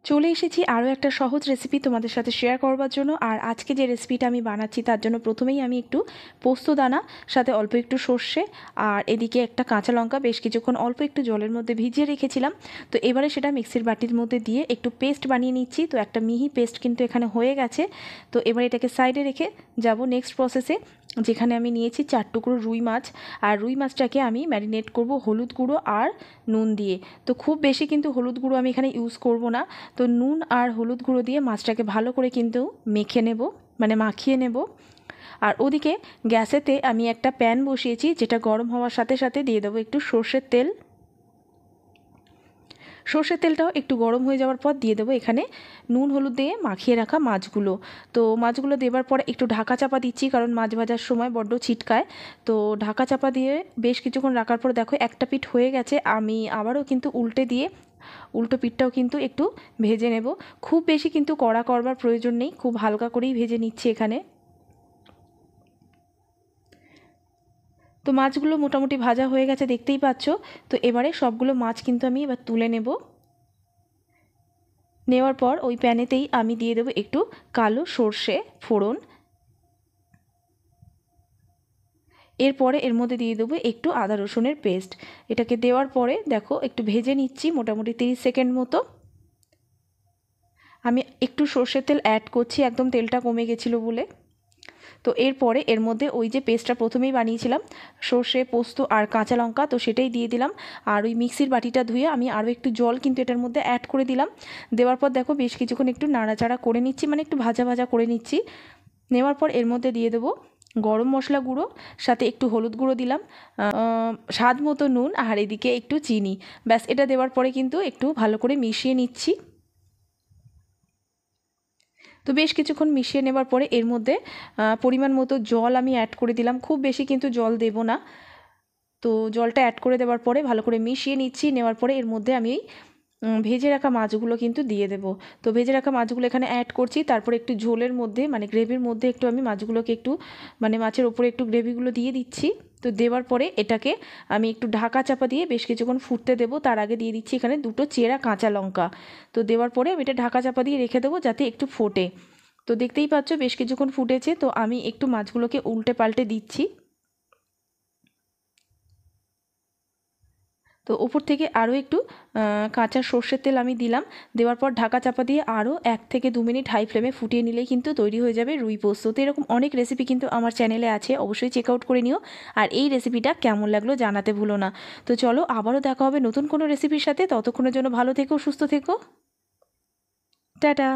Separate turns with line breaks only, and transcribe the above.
চলে এসেছি আরও একটা সহজ রেসিপি তোমাদের সাথে শেয়ার করবার জন্য। আর আজকে যে রেসিপিটা আমি বানাচ্ছি তার জন্য প্রথমেই আমি একটু পোস্ত দানা, সাথে অল্প একটু সর্ষে, আর এদিকে একটা কাঁচা লঙ্কা বেশ কিছুক্ষণ অল্প একটু জলের মধ্যে ভিজিয়ে রেখেছিলাম। তো এবারে সেটা মিক্সির বাটির মধ্যে দিয়ে একটু পেস্ট বানিয়ে নিচ্ছি। তো একটা মিহি পেস্ট কিন্তু এখানে হয়ে গেছে। তো এবার এটাকে সাইডে রেখে যাব নেক্সট প্রসেসে, যেখানে আমি নিয়েছি 4 টুকরো রুই মাছ। আর রুই মাছটাকে আমি ম্যারিনেট করব হলুদ গুঁড়ো আর নুন দিয়ে। তো খুব বেশি কিন্তু হলুদ গুঁড়ো আমি এখানে ইউজ করব না। তো নুন আর হলুদ গুঁড়ো দিয়ে মাছটাকে ভালো করে কিন্তু মেখে নেব, মানে মাখিয়ে নেব। আর ওদিকে গ্যাসেতে আমি একটা প্যান বসিয়েছি, যেটা গরম হওয়ার সাথে সাথে দিয়ে দেবো একটু সর্ষের তেল। সর্ষের তেলটাও একটু গরম হয়ে যাওয়ার পর দিয়ে দেবো এখানে নুন হলুদ দিয়ে মাখিয়ে রাখা মাছগুলো। তো মাছগুলো দেওয়ার পরে একটু ঢাকা চাপা দিচ্ছি, কারণ মাছ ভাজার সময় বড্ড ছিটকায়। তো ঢাকা চাপা দিয়ে বেশ কিছুক্ষণ রাখার পর দেখো একটা পিঠ হয়ে গেছে। আমি আবারও কিন্তু উল্টে দিয়ে উল্টো পিঠটাও কিন্তু একটু ভেজে নেব। খুব বেশি কিন্তু কড়া করবার প্রয়োজন নেই, খুব হালকা করেই ভেজে নিচ্ছি এখানে। তো মাছগুলো মোটামুটি ভাজা হয়ে গেছে, দেখতেই পাচ্ছ। তো এবারে সবগুলো মাছ কিন্তু আমি এবার তুলে নেব। নেওয়ার পর ওই প্যানেতেই আমি দিয়ে দেবো একটু কালো সর্ষে ফোড়ন। এরপরে এর মধ্যে দিয়ে দেবো একটু আদা রসুনের পেস্ট। এটাকে দেওয়ার পরে দেখো একটু ভেজে নিচ্ছি মোটামুটি 30 সেকেন্ড মতো। আমি একটু সর্ষের তেল অ্যাড করছি, একদম তেলটা কমে গেছিলো বলে। তো এরপরে এর মধ্যে ওই যে পেস্টটা প্রথমেই বানিয়েছিলাম সর্ষে পোস্ত আর কাঁচা লঙ্কা, তো সেটাই দিয়ে দিলাম। আর ওই মিক্সির বাটিটা ধুয়ে আমি আরও একটু জল কিন্তু এটার মধ্যে অ্যাড করে দিলাম। দেওয়ার পর দেখো বেশ কিছুক্ষণ একটু নাড়াচাড়া করে নিচ্ছি, মানে একটু ভাজা ভাজা করে নিচ্ছি। নেওয়ার পর এর মধ্যে দিয়ে দেবো গরম মশলা গুঁড়ো, সাথে একটু হলুদ গুঁড়ো দিলাম, স্বাদ মতো নুন, আর এদিকে একটু চিনি। ব্যাস, এটা দেওয়ার পরে কিন্তু একটু ভালো করে মিশিয়ে নিচ্ছি। তো বেশ কিছুক্ষণ মিশিয়ে নেবার পরে এর মধ্যে পরিমাণ মতো জল আমি অ্যাড করে দিলাম, খুব বেশি কিন্তু জল দেব না। তো জলটা অ্যাড করে দেওয়ার পরে ভালো করে মিশিয়ে নিচ্ছি। নেওয়ার পরে এর মধ্যে আমি ভেজে রাখা মাছগুলো কিন্তু দিয়ে দেবো। তো ভেজে রাখা মাছগুলো এখানে অ্যাড করছি। তারপরে একটু ঝোলের মধ্যে, মানে গ্রেভির মধ্যে একটু আমি মাছগুলোকে একটু, মানে মাছের ওপরে একটু গ্রেভিগুলো দিয়ে দিচ্ছি। তো দেওয়ার পরে এটাকে আমি একটু ঢাকা চাপা দিয়ে বেশ কিছুক্ষণ ফুটতে দেবো। তার আগে দিয়ে দিচ্ছি এখানে 2টো চেরা কাঁচা লঙ্কা। তো দেওয়ার পরে আমি এটা ঢাকা চাপা দিয়ে রেখে দেবো যাতে একটু ফোটে। তো দেখতেই পাচ্ছ বেশ কিছুক্ষণ ফুটেছে। তো আমি একটু মাছগুলোকে উল্টে পাল্টে দিচ্ছি। তো ওপর থেকে আরও একটু কাঁচা সর্ষের তেল আমি দিলাম। দেওয়ার পর ঢাকা চাপা দিয়ে আরও 1 থেকে 2 মিনিট হাই ফ্লেমে ফুটিয়ে নিলেই কিন্তু তৈরি হয়ে যাবে রুই পোস্ত। তো এরকম অনেক রেসিপি কিন্তু আমার চ্যানেলে আছে, অবশ্যই চেক আউট করে নিও। আর এই রেসিপিটা কেমন লাগলো জানাতে ভুলো না। তো চলো আবারও দেখা হবে নতুন কোনো রেসিপির সাথে। ততক্ষণের জন্য ভালো থেকো, সুস্থ থেকো, টাটা।